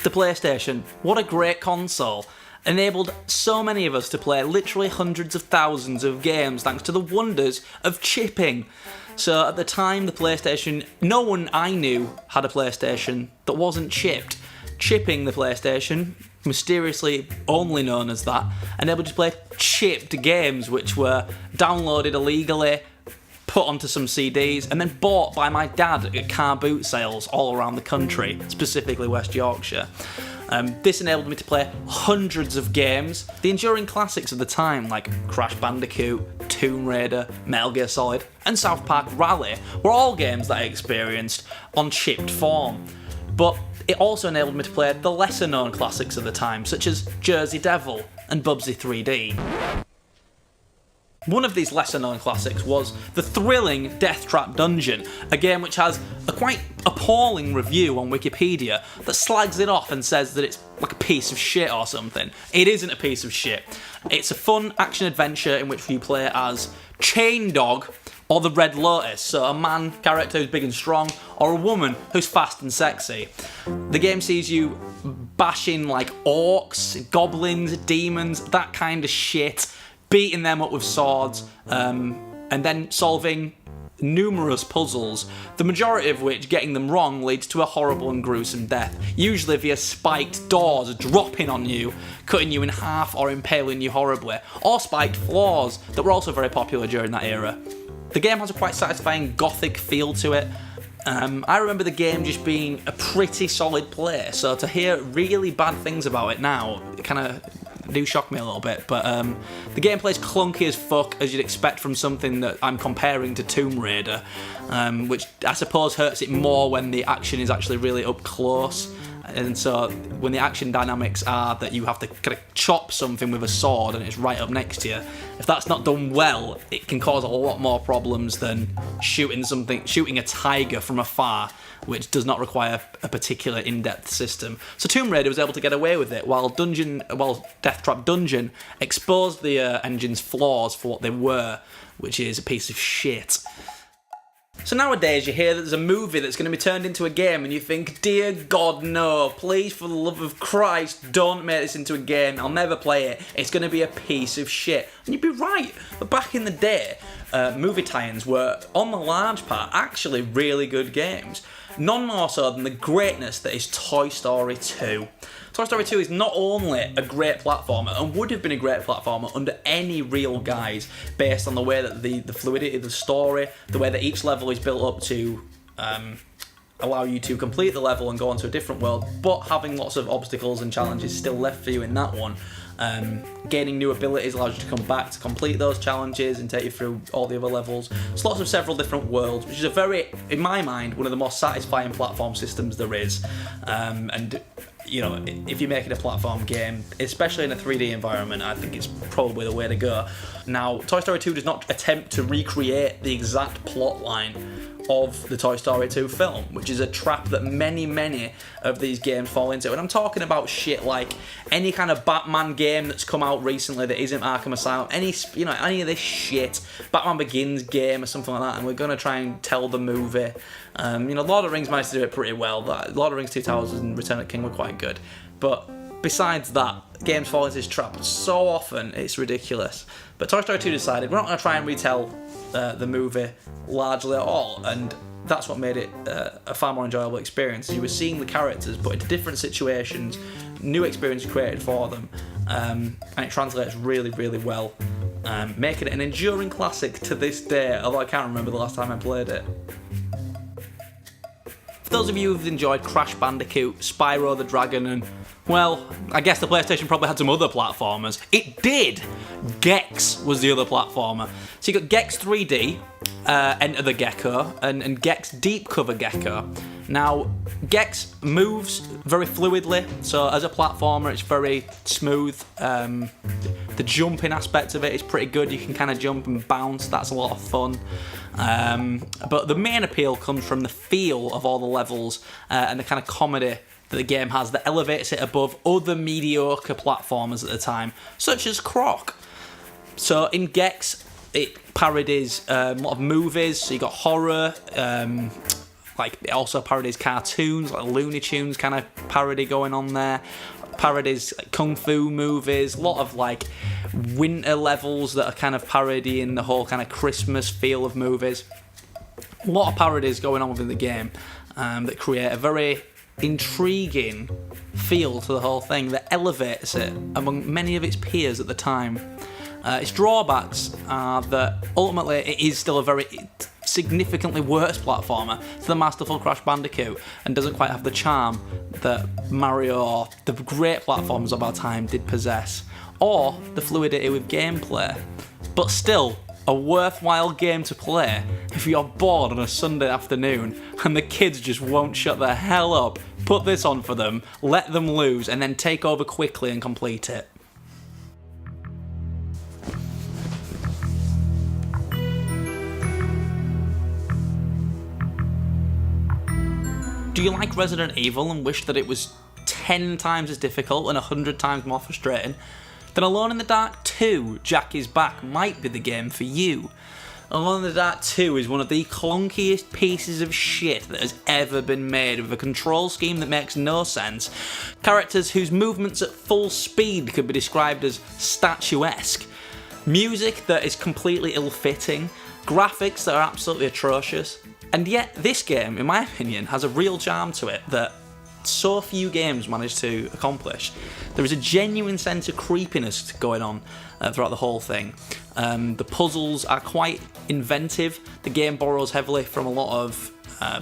The PlayStation, what a great console. Enabled so many of us to play literally hundreds of thousands of games thanks to the wonders of chipping. So at the time, the PlayStation, no one I knew had a PlayStation that wasn't chipped. Chipping the PlayStation, mysteriously only known as that, enabled you to play chipped games which were downloaded illegally, put onto some CDs, and then bought by my dad at car boot sales all around the country, specifically West Yorkshire. This enabled me to play hundreds of games, the enduring classics of the time like Crash Bandicoot, Tomb Raider, Metal Gear Solid, and South Park Rally were all games that I experienced on chipped form. But it also enabled me to play the lesser known classics of the time, such as Jersey Devil and Bubsy 3D. One of these lesser-known classics was the thrilling Deathtrap Dungeon, a game which has a quite appalling review on Wikipedia that slags it off and says that it's like a piece of shit or something. It isn't a piece of shit. It's a fun action-adventure in which you play as Chain Dog or the Red Lotus, so a man character who's big and strong, or a woman who's fast and sexy. The game sees you bashing like orcs, goblins, demons, that kind of shit, beating them up with swords, and then solving numerous puzzles, the majority of which, getting them wrong, leads to a horrible and gruesome death, usually via spiked doors dropping on you, cutting you in half or impaling you horribly, or spiked floors that were also very popular during that era. The game has a quite satisfying gothic feel to it. I remember the game just being a pretty solid play, so to hear really bad things about it now, it kind of do shock me a little bit, but the gameplay's clunky as fuck, as you'd expect from something that I'm comparing to Tomb Raider, which I suppose hurts it more when the action is actually really up close. And so when the action dynamics are that you have to kind of chop something with a sword and it's right up next to you, if that's not done well, it can cause a lot more problems than shooting a tiger from afar, which does not require a particular in-depth system. So Tomb Raider was able to get away with it, while Deathtrap Dungeon exposed the engine's flaws for what they were, which is a piece of shit. So nowadays you hear that there's a movie that's going to be turned into a game and you think, dear God, no, please, for the love of Christ, don't make this into a game, I'll never play it, it's going to be a piece of shit. And you'd be right, but back in the day, movie tie-ins were, on the large part, actually really good games. None more so than the greatness that is Toy Story 2. Toy Story 2 is not only a great platformer, and would have been a great platformer under any real guise, based on the way that the fluidity of the story, the way that each level is built up to allow you to complete the level and go on to a different world, but having lots of obstacles and challenges still left for you in that one. Gaining new abilities allows you to come back to complete those challenges and take you through all the other levels. It's lots of several different worlds, which is a very, in my mind, one of the most satisfying platform systems there is. And you know, if you're making a platform game, especially in a 3D environment, I think it's probably the way to go. Now, Toy Story 2 does not attempt to recreate the exact plot line of the Toy Story 2 film, which is a trap that many of these games fall into. And I'm talking about shit like any kind of Batman game that's come out recently that isn't Arkham Asylum, any of this shit, Batman Begins game or something like that, and we're going to try and tell the movie. Lord of the Rings managed to do it pretty well. Lord of the Rings 2 Towers and Return of the King were quite good. But besides that, games fall into this trap so often, it's ridiculous. But Toy Story 2 decided, we're not going to try and retell the movie largely at all, and that's what made it a far more enjoyable experience. You were seeing the characters put into different situations, new experiences created for them, and it translates really well, making it an enduring classic to this day, although I can't remember the last time I played it. For those of you who've enjoyed Crash Bandicoot, Spyro the Dragon, and, well, I guess the PlayStation probably had some other platformers. It did! Gex was the other platformer. So you got Gex 3D, Enter the Gecko, and Gex Deep Cover Gecko. Now, Gex moves very fluidly, so as a platformer it's very smooth. The jumping aspect of it is pretty good. You can kind of jump and bounce, that's a lot of fun. But the main appeal comes from the feel of all the levels and the kind of comedy that the game has that elevates it above other mediocre platformers at the time, such as Croc. So in Gex, it parodies a lot of movies, so you got horror, Like, it also parodies cartoons, like Looney Tunes kind of parody going on there. Parodies like kung fu movies, a lot of like winter levels that are kind of parodying the whole kind of Christmas feel of movies. A lot of parodies going on within the game that create a very intriguing feel to the whole thing that elevates it among many of its peers at the time. Its drawbacks are that ultimately it is still a very significantly worse platformer to the masterful Crash Bandicoot and doesn't quite have the charm that Mario or the great platformers of our time did possess, or the fluidity with gameplay. But still, a worthwhile game to play if you're bored on a Sunday afternoon and the kids just won't shut the hell up. Put this on for them, let them lose, and then take over quickly and complete it. Do you like Resident Evil and wish that it was 10 times as difficult and 100 times more frustrating? Then Alone in the Dark 2, Jack is Back, might be the game for you. Alone in the Dark 2 is one of the clunkiest pieces of shit that has ever been made, with a control scheme that makes no sense, characters whose movements at full speed could be described as statuesque, music that is completely ill-fitting, graphics that are absolutely atrocious. And yet, this game, in my opinion, has a real charm to it that so few games manage to accomplish. There is a genuine sense of creepiness going on throughout the whole thing. The puzzles are quite inventive. The game borrows heavily from a lot of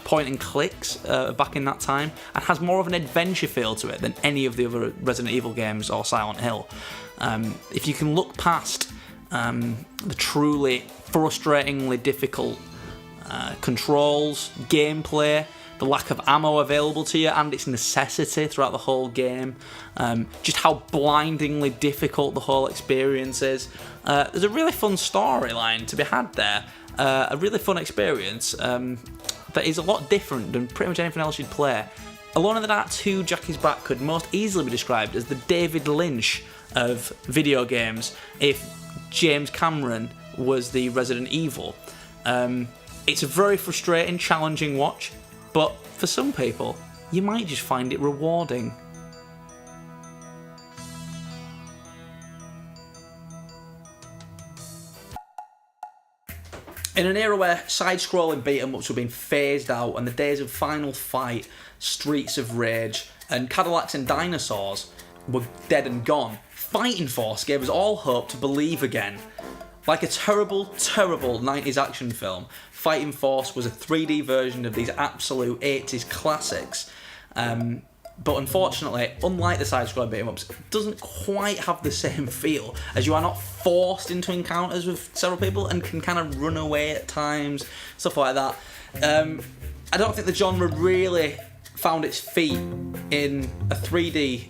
point and clicks back in that time, and has more of an adventure feel to it than any of the other Resident Evil games or Silent Hill. If you can look past the truly frustratingly difficult controls, gameplay, the lack of ammo available to you and its necessity throughout the whole game, just how blindingly difficult the whole experience is. There's a really fun storyline to be had there, a really fun experience that is a lot different than pretty much anything else you'd play. Alone in the Dark 2 Jack is Back could most easily be described as the David Lynch of video games if James Cameron was the Resident Evil. It's a very frustrating, challenging watch, but for some people, you might just find it rewarding. In an era where side-scrolling beat-em-ups were being phased out and the days of Final Fight, Streets of Rage, and Cadillacs and Dinosaurs were dead and gone, Fighting Force gave us all hope to believe again. Like a terrible, terrible 90s action film, Fighting Force was a 3D version of these absolute 80s classics. But unfortunately, unlike the side-scrolling beat-em-ups, it doesn't quite have the same feel, as you are not forced into encounters with several people and can kind of run away at times, stuff like that. I don't think the genre really found its feet in a 3D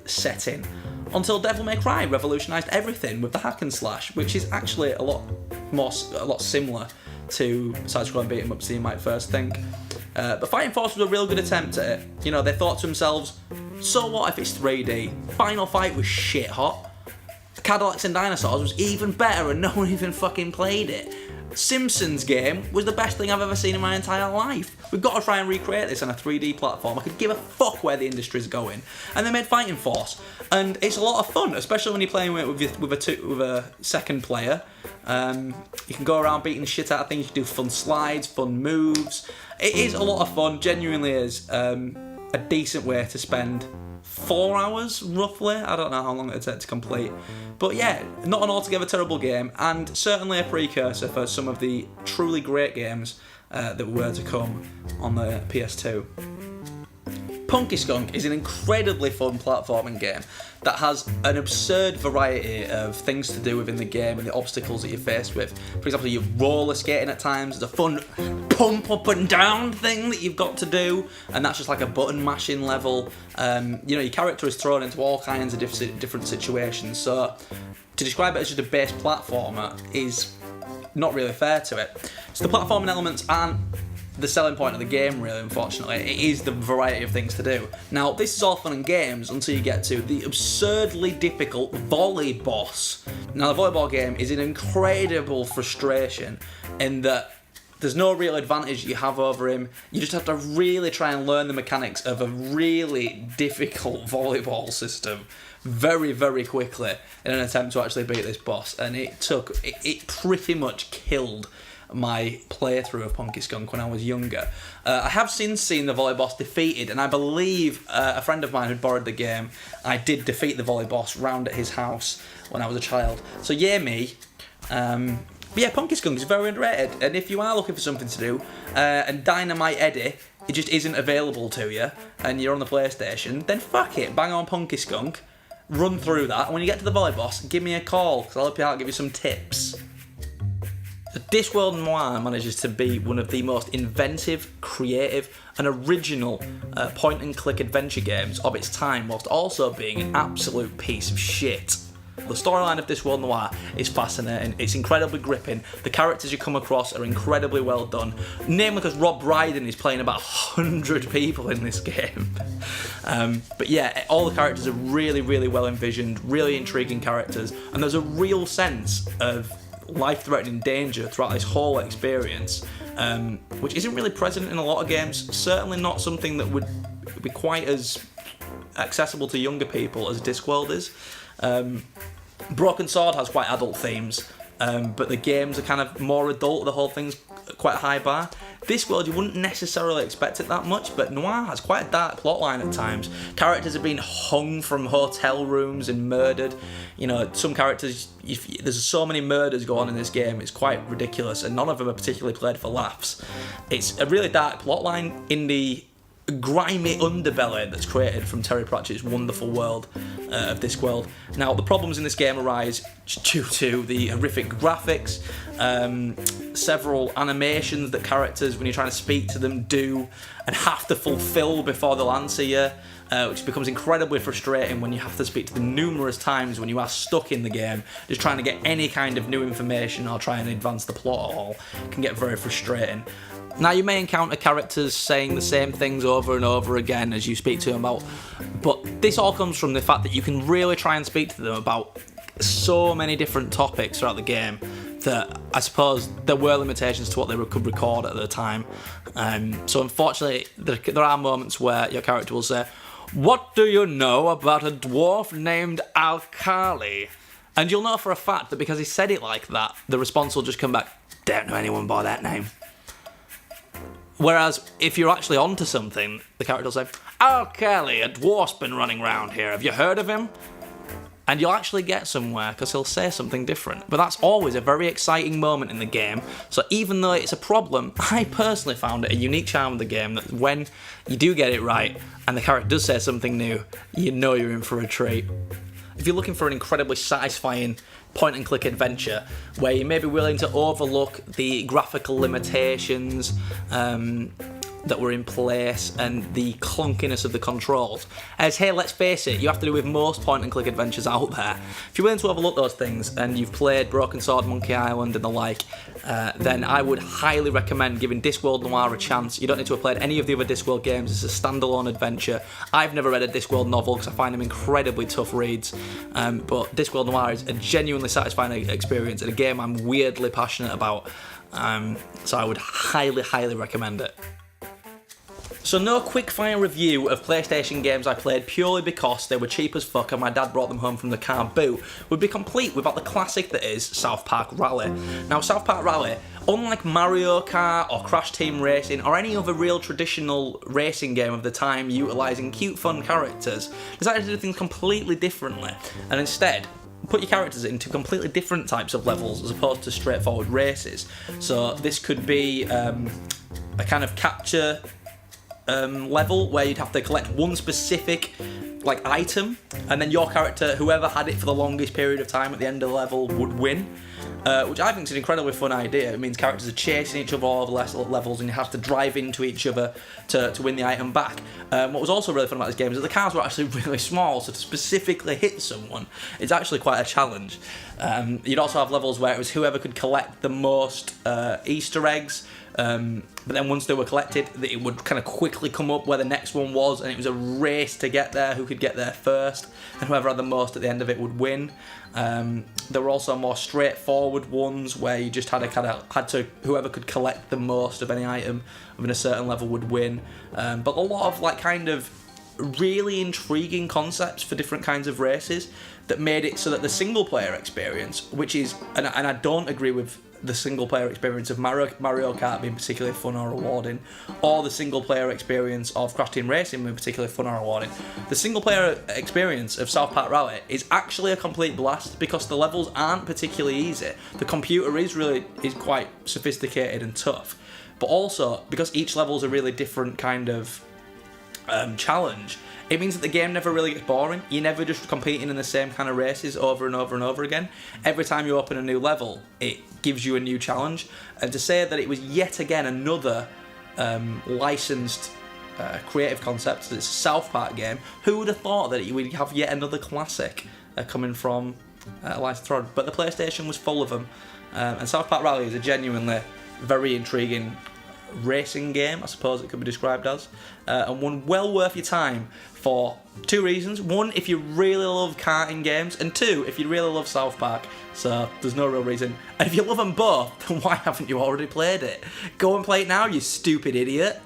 setting until Devil May Cry revolutionised everything with the hack and slash, which is actually a lot similar to side-scrolling beat-em-ups than you might first think. But Fighting Force was a real good attempt at it. You know, they thought to themselves, so what if it's 3D? Final Fight was shit hot. Cadillacs and Dinosaurs was even better and no one even fucking played it. Simpsons game was the best thing I've ever seen in my entire life. We've got to try and recreate this on a 3D platform. I could give a fuck where the industry's going. And they made Fighting Force, and it's a lot of fun, especially when you're playing with a second player. You can go around beating the shit out of things. You can do fun slides, fun moves. It is a lot of fun. Genuinely is a decent way to spend 4 hours, roughly. I don't know how long it'd take to complete. But yeah, not an altogether terrible game, and certainly a precursor for some of the truly great games that were to come on the PS2. Punky Skunk is an incredibly fun platforming game that has an absurd variety of things to do within the game and the obstacles that you're faced with. For example, you're roller skating at times, there's a fun pump up and down thing that you've got to do, and that's just like a button mashing level. Your character is thrown into all kinds of different situations, so to describe it as just a base platformer is not really fair to it. So the platforming elements aren't the selling point of the game, really, unfortunately. It is the variety of things to do. Now, this is all fun and games until you get to the absurdly difficult volley boss. Now, the volleyball game is an incredible frustration in that There's no real advantage you have over him. You just have to really try and learn the mechanics of a really difficult volleyball system very, very quickly in an attempt to actually beat this boss. And it pretty much killed my playthrough of Punky Skunk when I was younger. I have since seen the volley boss defeated, and I believe a friend of mine had borrowed the game. I did defeat the volley boss round at his house when I was a child. So yeah, me. But yeah, Punky Skunk is very underrated, and if you are looking for something to do, and Dynamite Eddie, it just isn't available to you, and you're on the PlayStation, then fuck it, bang on Punky Skunk, run through that, and when you get to the volley boss, give me a call, because I'll help you out, give you some tips. Discworld Noir manages to be one of the most inventive, creative, and original point-and-click adventure games of its time, whilst also being an absolute piece of shit. The storyline of Discworld Noir is fascinating, it's incredibly gripping, the characters you come across are incredibly well done, namely because Rob Brydon is playing about 100 people in this game. But yeah, all the characters are really, really well envisioned, really intriguing characters, and there's a real sense of life-threatening danger throughout this whole experience, which isn't really present in a lot of games, certainly not something that would be quite as accessible to younger people as Discworld is. Broken Sword has quite adult themes, but the games are kind of more adult, the whole thing's quite a high bar. Discworld, you wouldn't necessarily expect it that much, but Noir has quite a dark plotline at times. Characters have been hung from hotel rooms and murdered. You know, some characters, there's so many murders going on in this game, it's quite ridiculous, and none of them are particularly played for laughs. It's a really dark plotline in the grimy underbelly that's created from Terry Pratchett's wonderful world of Discworld. Now, the problems in this game arise due to the horrific graphics, several animations that characters, when you're trying to speak to them, do and have to fulfill before they'll answer you, which becomes incredibly frustrating when you have to speak to them numerous times when you are stuck in the game, just trying to get any kind of new information or try and advance the plot at all. It can get very frustrating. Now, you may encounter characters saying the same things over and over again as you speak to them about, but this all comes from the fact that you can really try and speak to them about so many different topics throughout the game that I suppose there were limitations to what they could record at the time. So unfortunately, there are moments where your character will say, "What do you know about a dwarf named Alkali?" And you'll know for a fact that because he said it like that, the response will just come back, "Don't know anyone by that name." Whereas, if you're actually onto something, the character will say, "Oh, Kelly, a dwarf's been running around here. Have you heard of him?" And you'll actually get somewhere because he'll say something different. But that's always a very exciting moment in the game. So even though it's a problem, I personally found it a unique charm of the game that when you do get it right and the character does say something new, you know you're in for a treat. If you're looking for an incredibly satisfying point-and-click adventure where you may be willing to overlook the graphical limitations that were in place and the clunkiness of the controls, as hey, let's face it, you have to do with most point-and-click adventures out there. If you're willing to overlook those things and you've played Broken Sword, Monkey Island and the like, then I would highly recommend giving Discworld Noir a chance. You don't need to have played any of the other Discworld games, it's a standalone adventure. I've never read a Discworld novel because I find them incredibly tough reads, but Discworld Noir is a genuinely satisfying experience and a game I'm weirdly passionate about, so I would highly, highly recommend it. So no quick-fire review of PlayStation games I played purely because they were cheap as fuck and my dad brought them home from the car boot would be complete without the classic that is South Park Rally. Now, South Park Rally, unlike Mario Kart or Crash Team Racing or any other real traditional racing game of the time utilising cute, fun characters, decided to do things completely differently and instead put your characters into completely different types of levels as opposed to straightforward races. So this could be a kind of capture level where you'd have to collect one specific item and then your character, whoever had it for the longest period of time at the end of the level, would win, which I think is an incredibly fun idea. It means characters are chasing each other all the levels and you have to drive into each other to win the item back. What was also really fun about this game is that the cars were actually really small, so to specifically hit someone it's actually quite a challenge. You'd also have levels where it was whoever could collect the most Easter eggs But then once they were collected, it would kind of quickly come up where the next one was, and it was a race to get there, who could get there first, and whoever had the most at the end of it would win. There were also more straightforward ones where you just had to whoever could collect the most of any item within a certain level would win. But a lot of like kind of really intriguing concepts for different kinds of races that made it so that the single player experience, which is, and I don't agree with the single player experience of Mario Kart being particularly fun or rewarding, or the single player experience of Crash Team Racing being particularly fun or rewarding. The single player experience of South Park Rally is actually a complete blast because the levels aren't particularly easy. The computer is quite sophisticated and tough, but also because each level is a really different kind of challenge, it means that the game never really gets boring. You're never just competing in the same kind of races over and over and over again. Every time you open a new level, it gives you a new challenge. And to say that it was yet again another licensed creative concept, it's a South Park game, who would have thought that you would have yet another classic coming from licensed product? But the PlayStation was full of them. And South Park Rally is a genuinely very intriguing racing game, I suppose it could be described as, and one well worth your time for two reasons. One, if you really love karting games, and two, if you really love South Park. So there's no real reason. And if you love them both, then why haven't you already played it? Go and play it now, you stupid idiot.